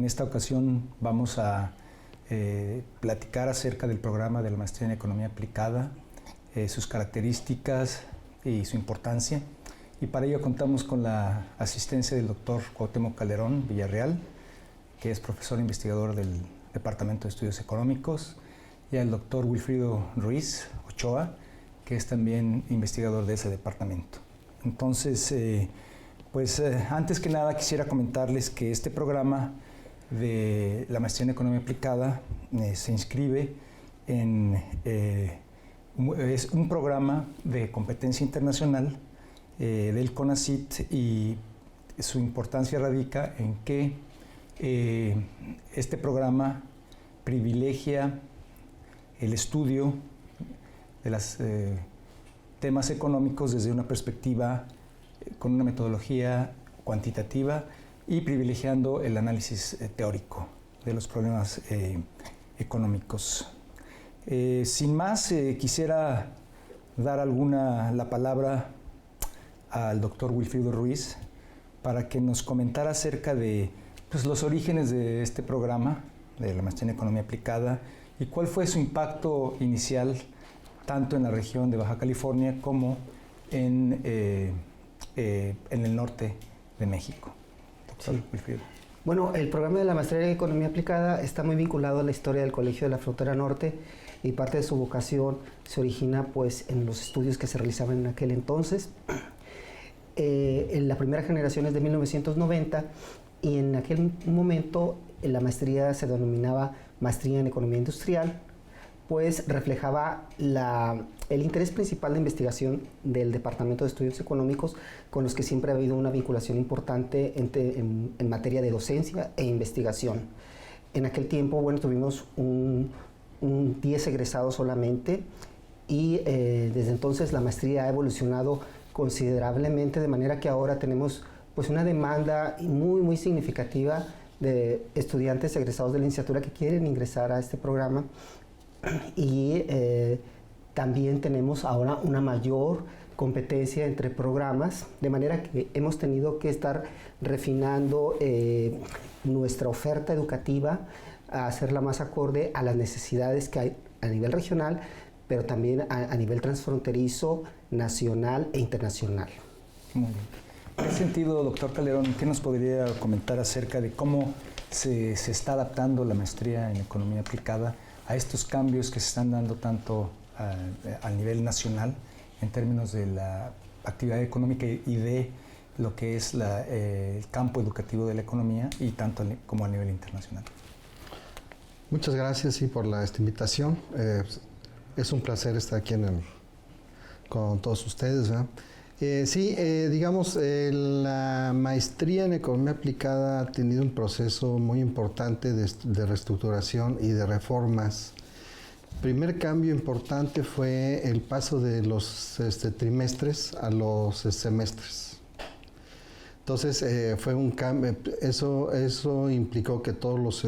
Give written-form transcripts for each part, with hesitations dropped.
En esta ocasión vamos a platicar acerca del programa de la Maestría en Economía Aplicada, sus características y su importancia. Y para ello contamos con la asistencia del doctor Cuauhtémoc Calderón Villarreal, que es profesor investigador del Departamento de Estudios Económicos, y al doctor Wilfrido Ruiz Ochoa, que es también investigador de ese departamento. Entonces, antes que nada quisiera comentarles que este programa de la Maestría en Economía Aplicada se inscribe es un programa de competencia internacional del CONACYT, y su importancia radica en que este programa privilegia el estudio de los temas económicos desde una perspectiva con una metodología cuantitativa y privilegiando el análisis teórico de los problemas económicos. Sin más, quisiera dar la palabra al doctor Wilfrido Ruiz para que nos comentara acerca de los orígenes de este programa de la Maestría en Economía Aplicada y cuál fue su impacto inicial tanto en la región de Baja California como en el norte de México. Doctor Wilfrido. Bueno, el programa de la Maestría en Economía Aplicada está muy vinculado a la historia del Colegio de la Frontera Norte, y parte de su vocación se origina en los estudios que se realizaban en aquel entonces. En la primera generación es de 1990, y en aquel momento la maestría se denominaba Maestría en Economía Industrial, pues reflejaba el interés principal de investigación del Departamento de Estudios Económicos, con los que siempre ha habido una vinculación importante en materia de docencia e investigación. En aquel tiempo, tuvimos un 10 egresados solamente, y desde entonces la maestría ha evolucionado considerablemente, de manera que ahora tenemos una demanda muy, muy significativa de estudiantes egresados de la licenciatura que quieren ingresar a este programa, y también tenemos ahora una mayor competencia entre programas, de manera que hemos tenido que estar refinando nuestra oferta educativa a hacerla más acorde a las necesidades que hay a nivel regional, pero también a nivel transfronterizo, nacional e internacional. Muy bien. En ese sentido, doctor Calderón, ¿qué nos podría comentar acerca de cómo se está adaptando la maestría en Economía Aplicada a estos cambios que se están dando tanto a nivel nacional en términos de la actividad económica y de lo que es el campo educativo de la economía, y tanto como a nivel internacional? Muchas gracias por esta invitación. Es un placer estar aquí con todos ustedes, ¿verdad? La maestría en Economía Aplicada ha tenido un proceso muy importante de reestructuración y de reformas. El primer cambio importante fue el paso de los trimestres a los semestres. Entonces fue un cambio, eso implicó que todos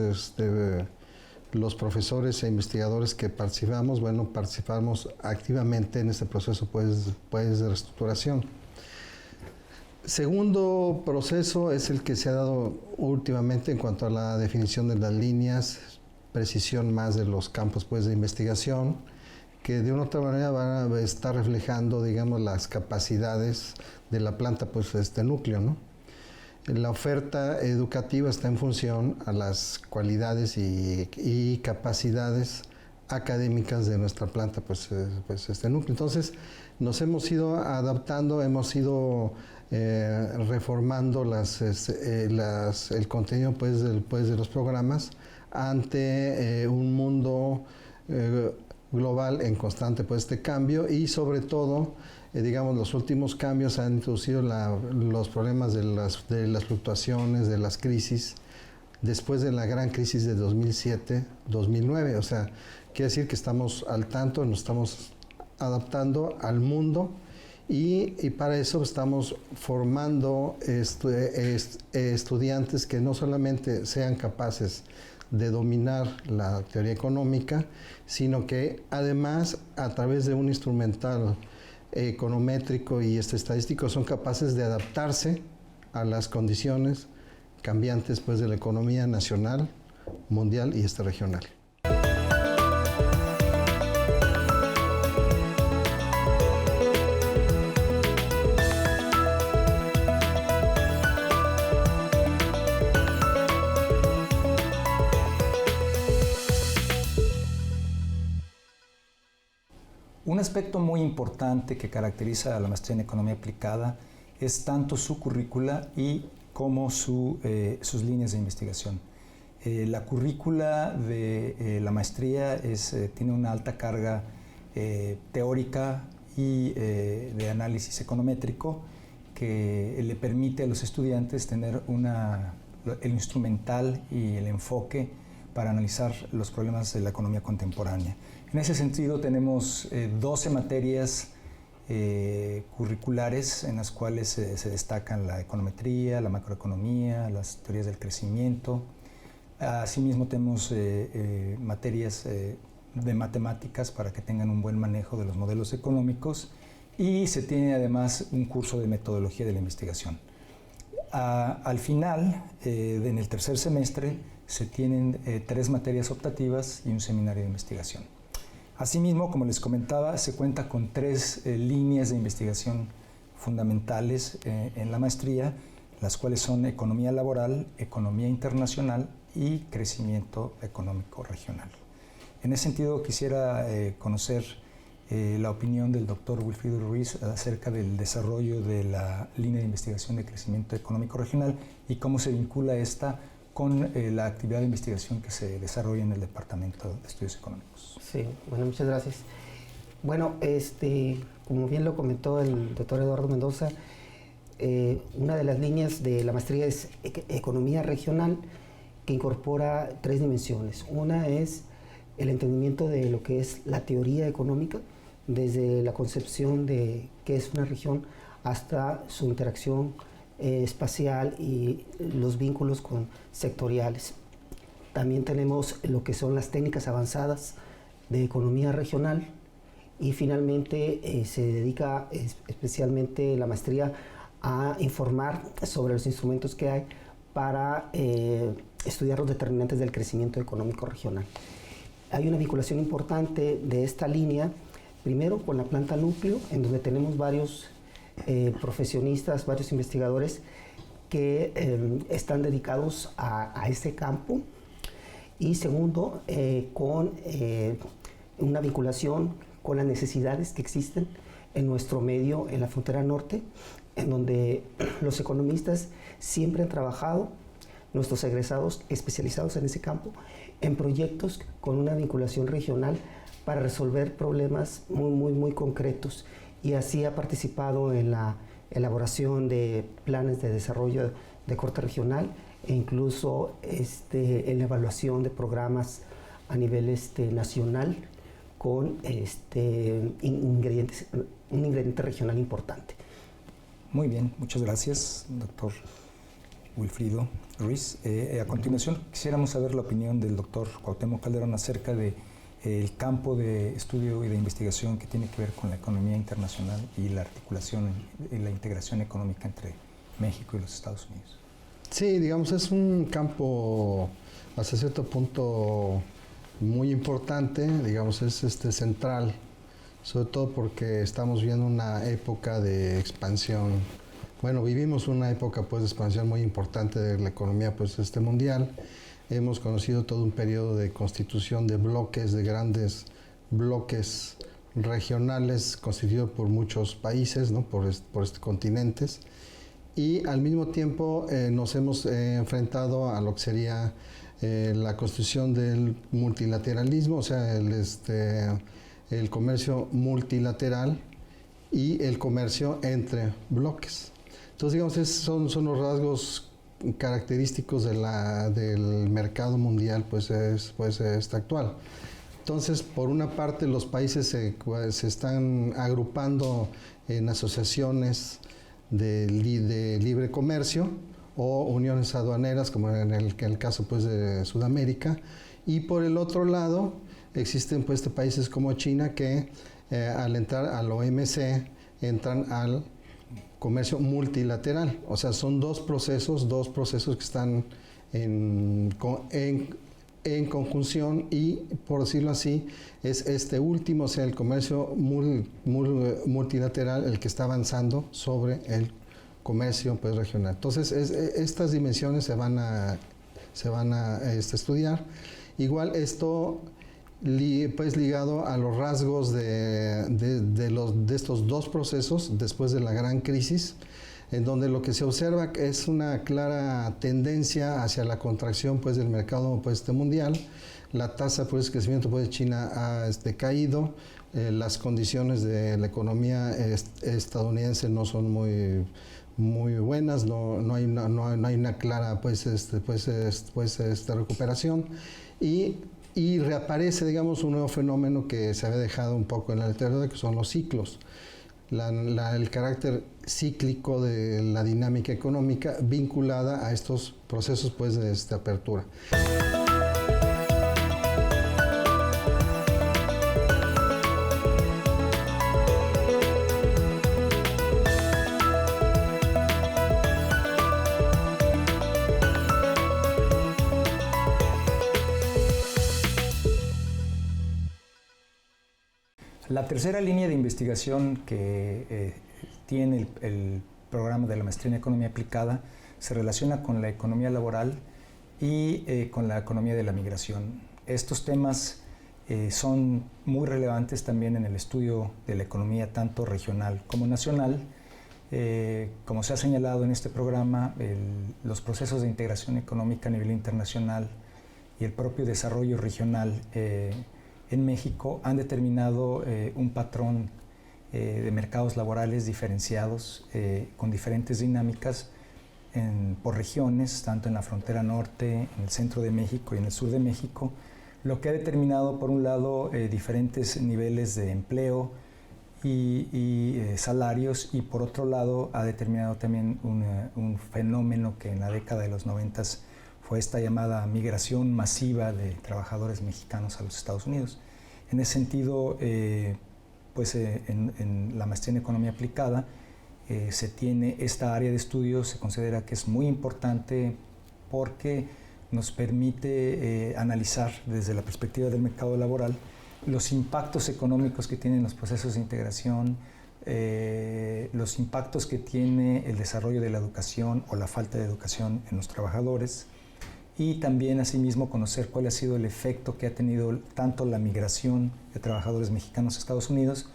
los profesores e investigadores que participamos activamente en este proceso de reestructuración. Segundo proceso es el que se ha dado últimamente en cuanto a la definición de las líneas, precisión más de los campos de investigación, que de una otra manera van a estar reflejando, las capacidades de la planta, núcleo, ¿no? La oferta educativa está en función a las cualidades y capacidades académicas de nuestra planta, núcleo. Entonces, nos hemos ido adaptando, hemos ido reformando el contenido de los programas ante un mundo global en constante cambio, y sobre todo los últimos cambios han introducido los problemas de las fluctuaciones, de las crisis, después de la gran crisis de 2007-2009. O sea, quiere decir que estamos al tanto, nos estamos adaptando al mundo, y para eso estamos formando estudiantes que no solamente sean capaces de dominar la teoría económica, sino que además, a través de un instrumental econométrico y estadístico, son capaces de adaptarse a las condiciones cambiantes pues de la economía nacional, mundial y regional. Un aspecto muy importante que caracteriza a la maestría en Economía Aplicada es tanto su currícula y como sus líneas de investigación. La currícula de la maestría tiene una alta carga teórica y de análisis econométrico que le permite a los estudiantes tener el instrumental y el enfoque para analizar los problemas de la economía contemporánea. En ese sentido tenemos 12 materias curriculares en las cuales se destacan la econometría, la macroeconomía, las teorías del crecimiento. Asimismo tenemos materias de matemáticas para que tengan un buen manejo de los modelos económicos y se tiene además un curso de metodología de la investigación. Al final, en el tercer semestre, se tienen 3 materias optativas y un seminario de investigación. Asimismo, como les comentaba, se cuenta con 3 líneas de investigación fundamentales en la maestría, las cuales son economía laboral, economía internacional y crecimiento económico regional. En ese sentido, quisiera conocer la opinión del doctor Wilfrido Ruiz acerca del desarrollo de la línea de investigación de crecimiento económico regional y cómo se vincula esta con la actividad de investigación que se desarrolla en el Departamento de Estudios Económicos. Sí, bueno, muchas gracias. Bueno, como bien lo comentó el doctor Eduardo Mendoza, una de las líneas de la maestría es Economía Regional, que incorpora 3 dimensiones. Una es el entendimiento de lo que es la teoría económica, desde la concepción de qué es una región hasta su interacción espacial y los vínculos sectoriales. También tenemos lo que son las técnicas avanzadas de economía regional y finalmente se dedica especialmente la maestría a informar sobre los instrumentos que hay para estudiar los determinantes del crecimiento económico regional. Hay una vinculación importante de esta línea, primero con la planta núcleo, en donde tenemos varios profesionistas, varios investigadores que están dedicados a este campo, y segundo, con una vinculación con las necesidades que existen en nuestro medio, en la frontera norte, en donde los economistas siempre han trabajado, nuestros egresados especializados en ese campo, en proyectos con una vinculación regional para resolver problemas muy concretos, y así ha participado en la elaboración de planes de desarrollo de corte regional e incluso en la evaluación de programas a nivel nacional con un ingrediente regional importante. Muy bien, muchas gracias, doctor Wilfrido Ruiz. A continuación, quisiéramos saber la opinión del doctor Cuauhtémoc Calderón acerca de el campo de estudio y de investigación que tiene que ver con la economía internacional y la articulación y la integración económica entre México y los Estados Unidos. Sí, digamos, es un campo hasta cierto punto muy importante, digamos, es central, sobre todo porque estamos viviendo una época de expansión. Bueno, vivimos una época pues de expansión muy importante de la economía pues mundial. Hemos conocido todo un periodo de constitución de bloques, de grandes bloques regionales constituidos por muchos países, ¿no? por continentes, y al mismo tiempo nos hemos enfrentado a lo que sería la constitución del multilateralismo, o sea, el comercio multilateral y el comercio entre bloques. Entonces, digamos, son los rasgos característicos del mercado mundial actual. Entonces, por una parte, los países se están agrupando en asociaciones de libre comercio o uniones aduaneras, como en el caso pues, de Sudamérica, y por el otro lado existen pues, países como China que al entrar al OMC entran al comercio multilateral. O sea, son dos procesos que están en conjunción y, por decirlo así, es este último, o sea, el comercio multilateral, el que está avanzando sobre el comercio pues, regional. Entonces, estas dimensiones se van a estudiar. Igual esto pues ligado a los rasgos de estos dos procesos después de la gran crisis, en donde lo que se observa es una clara tendencia hacia la contracción pues, del mercado pues, mundial. La tasa pues, de crecimiento pues, de China ha caído, las condiciones de la economía estadounidense no son muy buenas, no hay una clara recuperación y reaparece, digamos, un nuevo fenómeno que se había dejado un poco en la literatura, que son los ciclos. El carácter cíclico de la dinámica económica vinculada a estos procesos pues, de apertura. La tercera línea de investigación que tiene el programa de la maestría en economía aplicada se relaciona con la economía laboral y con la economía de la migración. Estos temas son muy relevantes también en el estudio de la economía tanto regional como nacional. Como se ha señalado en este programa, los procesos de integración económica a nivel internacional y el propio desarrollo regional en México han determinado un patrón de mercados laborales diferenciados con diferentes dinámicas por regiones, tanto en la frontera norte, en el centro de México y en el sur de México, lo que ha determinado, por un lado, diferentes niveles de empleo y salarios, y por otro lado ha determinado también un fenómeno que en la década de los 90 fue esta llamada migración masiva de trabajadores mexicanos a los Estados Unidos. En ese sentido, en la maestría en economía aplicada se tiene esta área de estudio, se considera que es muy importante porque nos permite analizar desde la perspectiva del mercado laboral los impactos económicos que tienen los procesos de integración, los impactos que tiene el desarrollo de la educación o la falta de educación en los trabajadores, y también asimismo conocer cuál ha sido el efecto que ha tenido tanto la migración de trabajadores mexicanos a Estados Unidos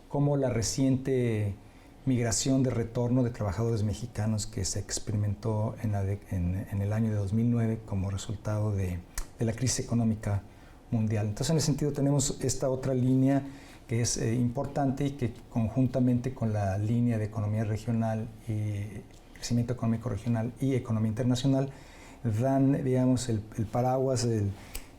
como la reciente migración de retorno de trabajadores mexicanos que se experimentó en el año de 2009 como resultado de la crisis económica mundial. Entonces, en ese sentido tenemos esta otra línea que es importante y que conjuntamente con la línea de economía regional y crecimiento económico regional y economía internacional dan, digamos, el paraguas,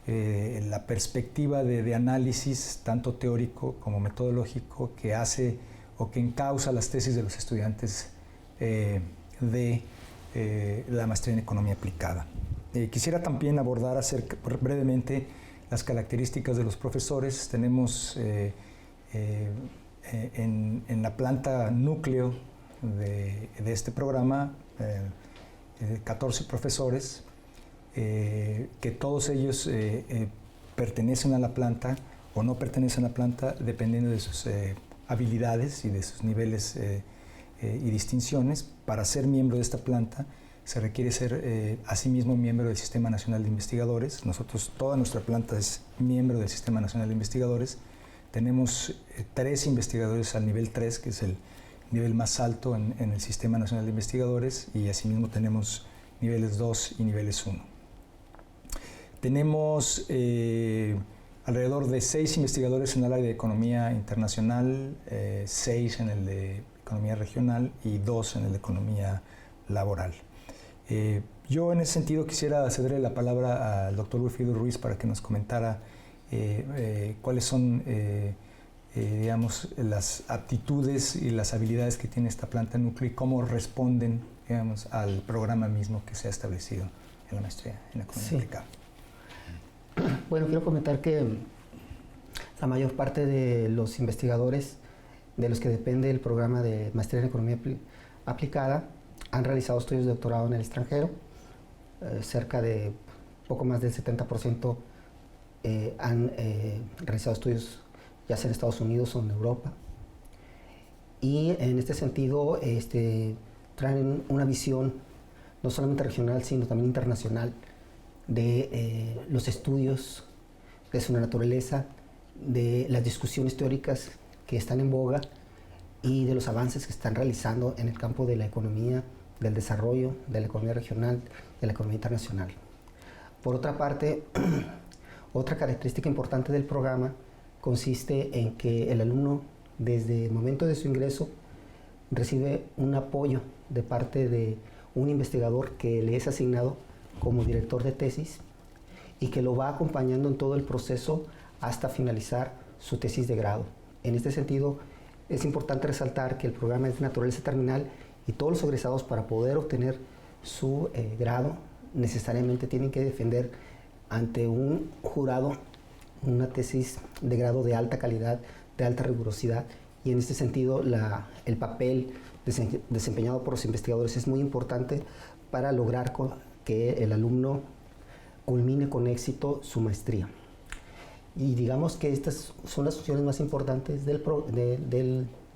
la perspectiva de análisis, tanto teórico como metodológico, que hace o que encausa las tesis de los estudiantes de la maestría en economía aplicada. Quisiera también abordar brevemente las características de los profesores. Tenemos en la planta núcleo de este programa 14 profesores, que todos ellos pertenecen a la planta o no pertenecen a la planta dependiendo de sus habilidades y de sus niveles y distinciones. Para ser miembro de esta planta se requiere ser asimismo miembro del Sistema Nacional de Investigadores. Toda nuestra planta es miembro del Sistema Nacional de Investigadores. Tenemos 3 investigadores al nivel 3, que es el nivel más alto en el Sistema Nacional de Investigadores, y asimismo tenemos niveles 2 y niveles 1. Tenemos alrededor de 6 investigadores en el área de economía internacional, 6 en el de economía regional y 2 en el de economía laboral. Yo en ese sentido quisiera cederle la palabra al doctor Wilfrido Ruiz para que nos comentara cuáles son digamos, las aptitudes y las habilidades que tiene esta planta núcleo y cómo responden, digamos, al programa mismo que se ha establecido en la maestría en economía aplicada. Bueno, quiero comentar que la mayor parte de los investigadores de los que depende el programa de maestría en economía aplicada han realizado estudios de doctorado en el extranjero. Cerca de poco más del 70% han realizado estudios ya sea en Estados Unidos o en Europa. Y en este sentido traen una visión no solamente regional, sino también internacional de los estudios de su naturaleza, de las discusiones teóricas que están en boga y de los avances que están realizando en el campo de la economía, del desarrollo, de la economía regional, de la economía internacional. Por otra parte, otra característica importante del programa consiste en que el alumno, desde el momento de su ingreso, recibe un apoyo de parte de un investigador que le es asignado como director de tesis y que lo va acompañando en todo el proceso hasta finalizar su tesis de grado. En este sentido, es importante resaltar que el programa es de naturaleza terminal y todos los egresados, para poder obtener su grado, necesariamente tienen que defender ante un jurado una tesis de grado de alta calidad, de alta rigurosidad, y en este sentido el papel desempeñado por los investigadores es muy importante para lograr que el alumno culmine con éxito su maestría. Y digamos que estas son las funciones más importantes de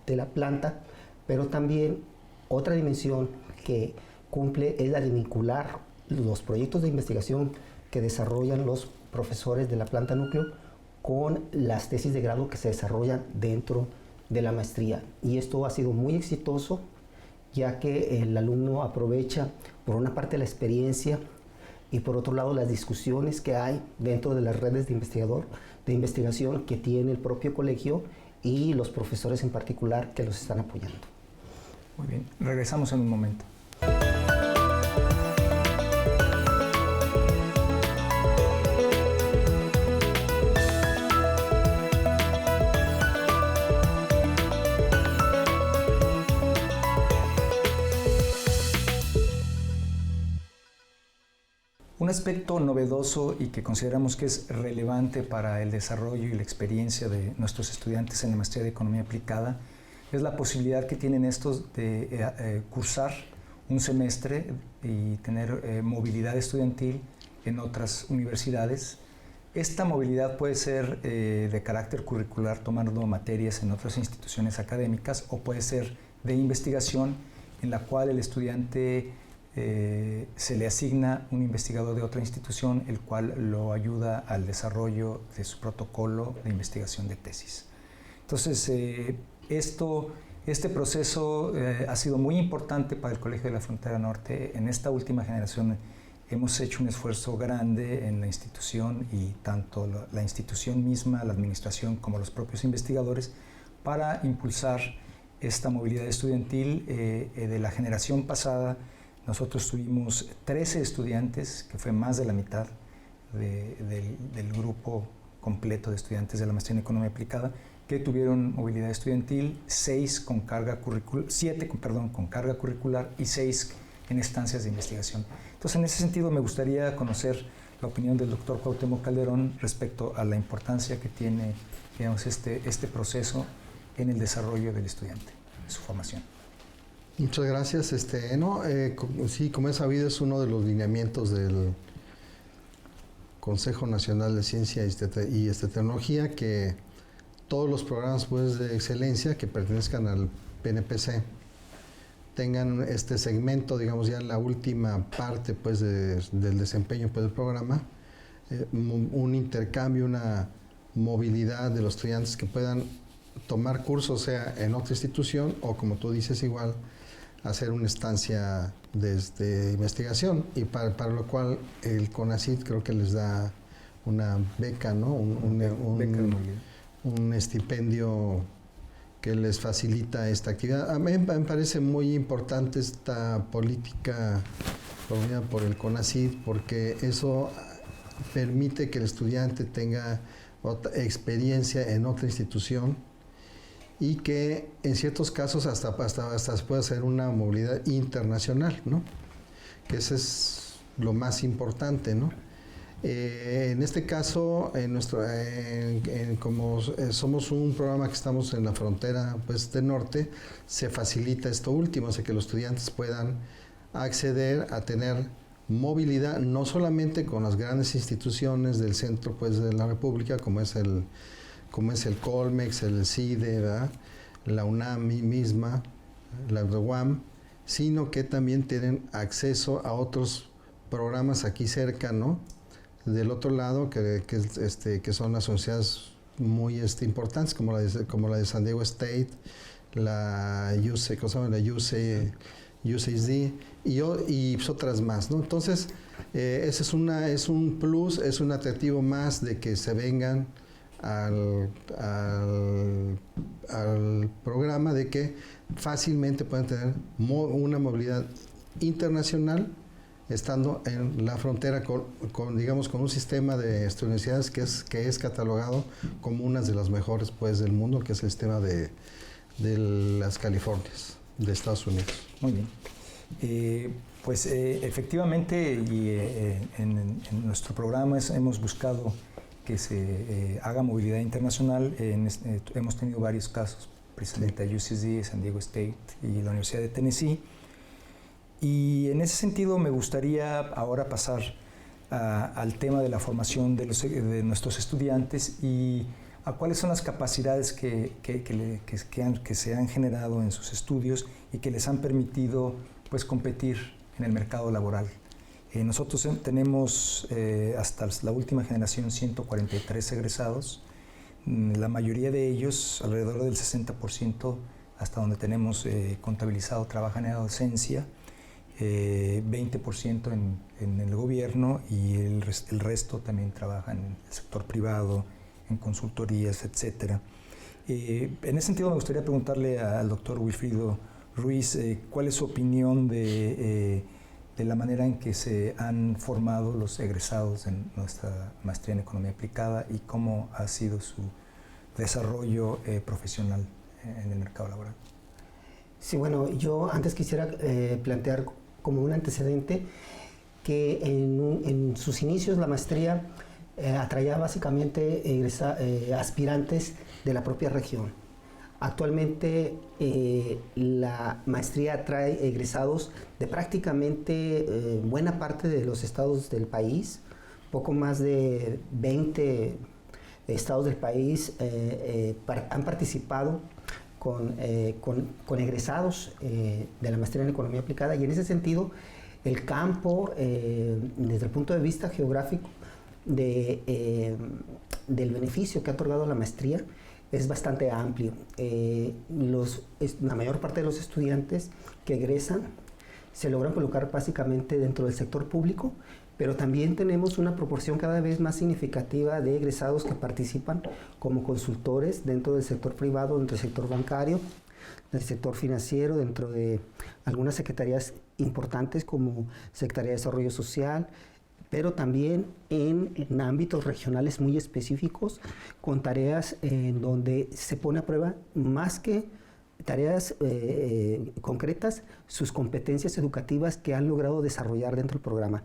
la planta, pero también otra dimensión que cumple es la de vincular los proyectos de investigación que desarrollan los profesores de la planta núcleo con las tesis de grado que se desarrollan dentro de la maestría. Y esto ha sido muy exitoso, ya que el alumno aprovecha por una parte la experiencia y por otro lado las discusiones que hay dentro de las redes de investigación que tiene el propio colegio y los profesores en particular que los están apoyando. Muy bien, regresamos en un momento. Un aspecto novedoso y que consideramos que es relevante para el desarrollo y la experiencia de nuestros estudiantes en la maestría de Economía Aplicada es la posibilidad que tienen estos de cursar un semestre y tener movilidad estudiantil en otras universidades. Esta movilidad puede ser de carácter curricular, tomando materias en otras instituciones académicas, o puede ser de investigación, en la cual el estudiante se le asigna un investigador de otra institución, el cual lo ayuda al desarrollo de su protocolo de investigación de tesis. Entonces, este proceso ha sido muy importante para el Colegio de la Frontera Norte. En esta última generación hemos hecho un esfuerzo grande en la institución, y tanto la institución misma, la administración, como los propios investigadores, para impulsar esta movilidad estudiantil. De la generación pasada, nosotros tuvimos 13 estudiantes, que fue más de la mitad del grupo completo de estudiantes de la maestría en Economía Aplicada, que tuvieron movilidad estudiantil, 7 con carga curricular y 6 en estancias de investigación. Entonces, en ese sentido, me gustaría conocer la opinión del doctor Cuauhtémoc Calderón respecto a la importancia que tiene, digamos, este proceso en el desarrollo del estudiante, de su formación. Muchas gracias. Sí, como es sabido, es uno de los lineamientos del Consejo Nacional de Ciencia y Tecnología, que todos los programas pues, de excelencia que pertenezcan al PNPC tengan este segmento, digamos ya en la última parte pues, del desempeño pues, del programa, un intercambio, una movilidad de los estudiantes que puedan tomar cursos, sea en otra institución o, como tú dices, igual hacer una estancia de investigación, y para lo cual el CONACYT creo que les da una beca, ¿no? Un estipendio que les facilita esta actividad. A mí me parece muy importante esta política promovida por el CONACYT, porque eso permite que el estudiante tenga otra experiencia en otra institución, y que en ciertos casos hasta puede hacer una movilidad internacional, ¿no? Que eso es lo más importante, ¿no? En este caso, como somos un programa que estamos en la frontera pues, del norte, se facilita esto último, o sea que los estudiantes puedan acceder a tener movilidad, no solamente con las grandes instituciones del centro pues, de la República, como es el Colmex, el CIDE, ¿verdad? La UNAM misma, la UAM, sino que también tienen acceso a otros programas aquí cerca, ¿no? Del otro lado, que son las universidades muy importantes, como la de San Diego State, la UCSD y pues otras más, ¿no? Entonces, ese es un plus, es un atractivo más de que se vengan al programa, de que fácilmente pueden tener una movilidad internacional estando en la frontera digamos, con un sistema de universidades que es catalogado como una de las mejores pues, del mundo, que es el sistema de las Californias, de Estados Unidos. Muy bien. Efectivamente, y en nuestro programa hemos buscado que se haga movilidad internacional. Hemos tenido varios casos, precisamente a UCSD, San Diego State y la Universidad de Tennessee. Y en ese sentido me gustaría ahora pasar al tema de la formación de nuestros estudiantes y a cuáles son las capacidades que se han generado en sus estudios y que les han permitido pues, competir en el mercado laboral. Nosotros tenemos hasta la última generación 143 egresados. La mayoría de ellos, alrededor del 60%, hasta donde tenemos contabilizado, trabajan en la docencia. 20% en el gobierno y el resto también trabaja en el sector privado, en consultorías, etc. En ese sentido me gustaría preguntarle al doctor Wilfrido Ruiz cuál es su opinión de la manera en que se han formado los egresados en nuestra maestría en Economía Aplicada y cómo ha sido su desarrollo profesional en el mercado laboral. Sí, bueno, yo antes quisiera plantear como un antecedente que en sus inicios la maestría atraía básicamente aspirantes de la propia región. Actualmente la maestría atrae egresados de prácticamente buena parte de los estados del país, poco más de 20 estados del país han participado con egresados de la maestría en Economía Aplicada, y en ese sentido el campo desde el punto de vista geográfico del beneficio que ha otorgado la maestría es bastante amplio. La mayor parte de los estudiantes que egresan se logran colocar básicamente dentro del sector público, pero también tenemos una proporción cada vez más significativa de egresados que participan como consultores dentro del sector privado, dentro del sector bancario, del sector financiero, dentro de algunas secretarías importantes como Secretaría de Desarrollo Social, pero también en ámbitos regionales muy específicos, con tareas en donde se pone a prueba, más que tareas concretas, sus competencias educativas que han logrado desarrollar dentro del programa.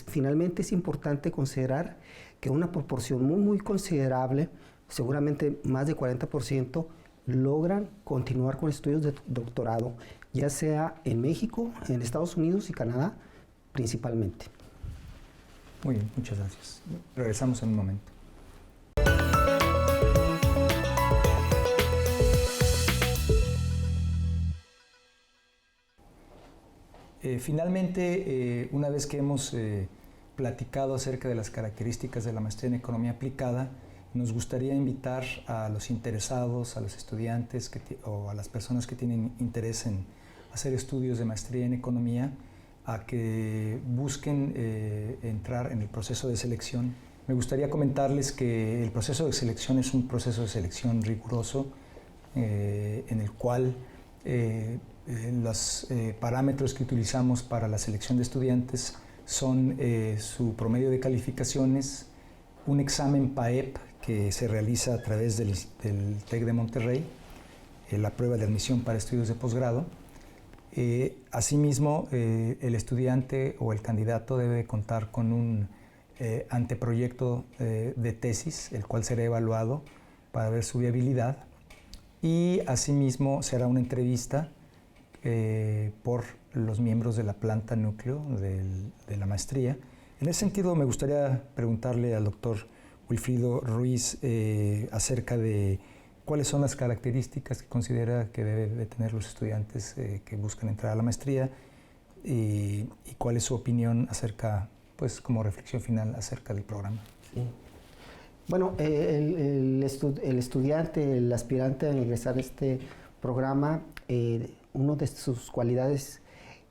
Finalmente es importante considerar que una proporción muy considerable, seguramente más de 40%, logran continuar con estudios de doctorado, ya sea en México, en Estados Unidos y Canadá principalmente. Muy bien, muchas gracias. Regresamos en un momento. Finalmente, una vez que hemos platicado acerca de las características de la maestría en Economía Aplicada, nos gustaría invitar a los interesados, a los estudiantes o a las personas que tienen interés en hacer estudios de maestría en Economía a que busquen entrar en el proceso de selección. Me gustaría comentarles que el proceso de selección es un proceso de selección riguroso en el cual los parámetros que utilizamos para la selección de estudiantes son su promedio de calificaciones, un examen PAEP que se realiza a través del TEC de Monterrey, la prueba de admisión para estudios de posgrado. Asimismo, el estudiante o el candidato debe contar con un anteproyecto de tesis, el cual será evaluado para ver su viabilidad, y asimismo será una entrevista por los miembros de la planta núcleo de la maestría. En ese sentido, me gustaría preguntarle al doctor Wilfrido Ruiz acerca de cuáles son las características que considera que deben de tener los estudiantes que buscan entrar a la maestría, y cuál es su opinión acerca, pues como reflexión final acerca del programa. Sí. Bueno, el estudiante, el aspirante a ingresar a este programa, una de sus cualidades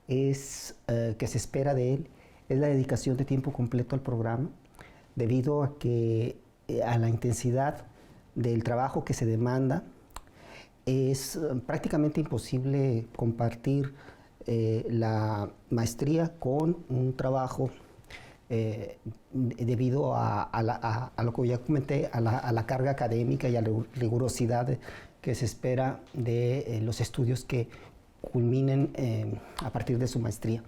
es que se espera de él es la dedicación de tiempo completo al programa, debido a que a la intensidad del trabajo que se demanda es prácticamente imposible compartir la maestría con un trabajo debido a lo que ya comenté, a la carga académica y a la rigurosidad que se espera de los estudios que culminen a partir de su maestría.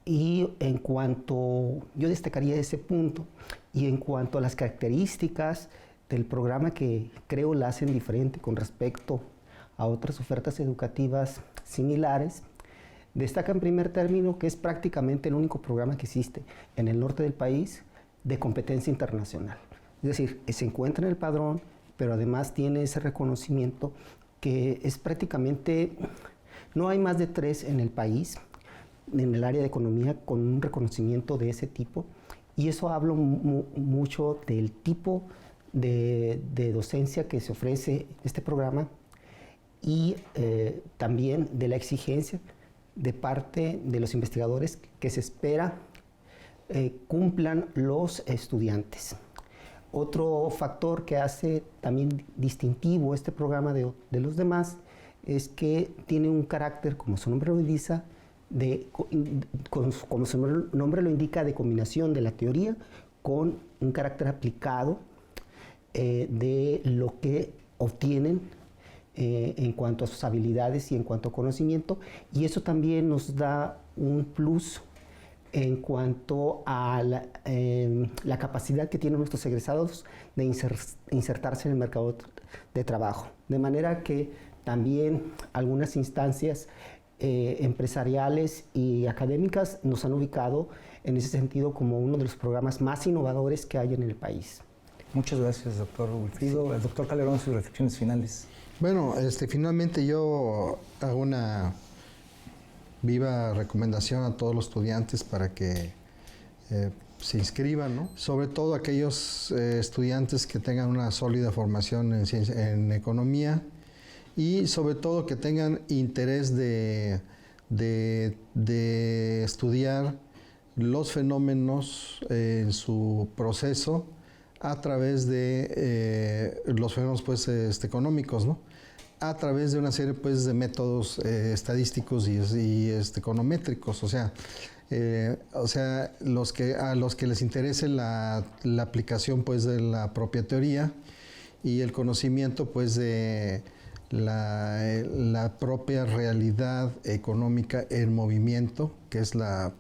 Y en cuanto, yo destacaría ese punto, y en cuanto a las características del programa que creo la hacen diferente con respecto a otras ofertas educativas similares, destaca en primer término que es prácticamente el único programa que existe en el norte del país de competencia internacional. Es decir, se encuentra en el padrón, pero además tiene ese reconocimiento que es prácticamente, no hay más de 3 en el país, en el área de economía, con un reconocimiento de ese tipo, y eso habla mucho del tipo de docencia que se ofrece en este programa, y también de la exigencia de parte de los investigadores que se espera cumplan los estudiantes. Otro factor que hace también distintivo este programa de los demás es que tiene un carácter, como su nombre lo indica, como su nombre lo indica, de combinación de la teoría con un carácter aplicado de lo que obtienen en cuanto a sus habilidades y en cuanto a conocimiento, y eso también nos da un plus en cuanto a la capacidad que tienen nuestros egresados de insertarse en el mercado de trabajo. De manera que también algunas instancias empresariales y académicas nos han ubicado en ese sentido como uno de los programas más innovadores que hay en el país. Muchas gracias, doctor Wilfrido. El doctor Calderón, sus reflexiones finales. Bueno, finalmente yo hago una viva recomendación a todos los estudiantes para que se inscriban, ¿no? Sobre todo aquellos estudiantes que tengan una sólida formación en economía, y sobre todo que tengan interés de estudiar los fenómenos en su proceso a través de los fenómenos pues, económicos, ¿no? A través de una serie pues, de métodos estadísticos y econométricos, o sea, a los que les interese la aplicación pues, de la propia teoría y el conocimiento pues, de la propia realidad económica en movimiento, que es la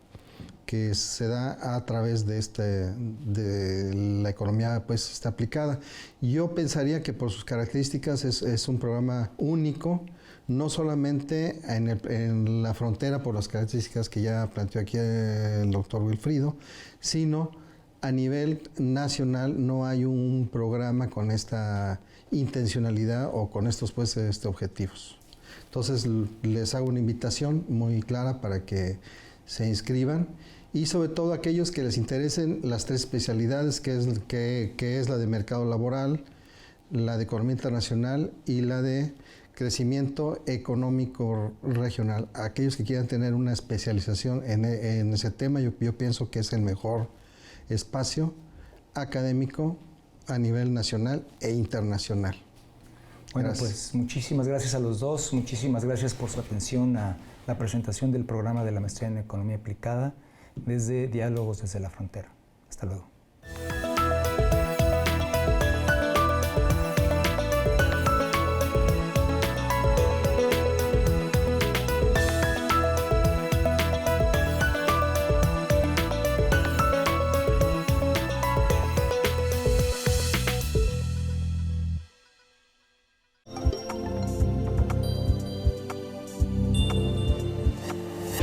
que se da a través de la economía pues, aplicada. Yo pensaría que por sus características es un programa único, no solamente en la frontera por las características que ya planteó aquí el doctor Wilfrido, sino a nivel nacional no hay un programa con esta intencionalidad o con estos pues, objetivos. Entonces les hago una invitación muy clara para que se inscriban, y sobre todo aquellos que les interesen las 3 especialidades, que es la de mercado laboral, la de economía internacional y la de crecimiento económico regional. Aquellos que quieran tener una especialización en ese tema, yo pienso que es el mejor espacio académico a nivel nacional e internacional. Bueno, Gracias. pues muchísimas gracias a los dos, muchísimas gracias por su atención a la presentación del programa de la Maestría en Economía Aplicada desde Diálogos desde la Frontera. Hasta luego.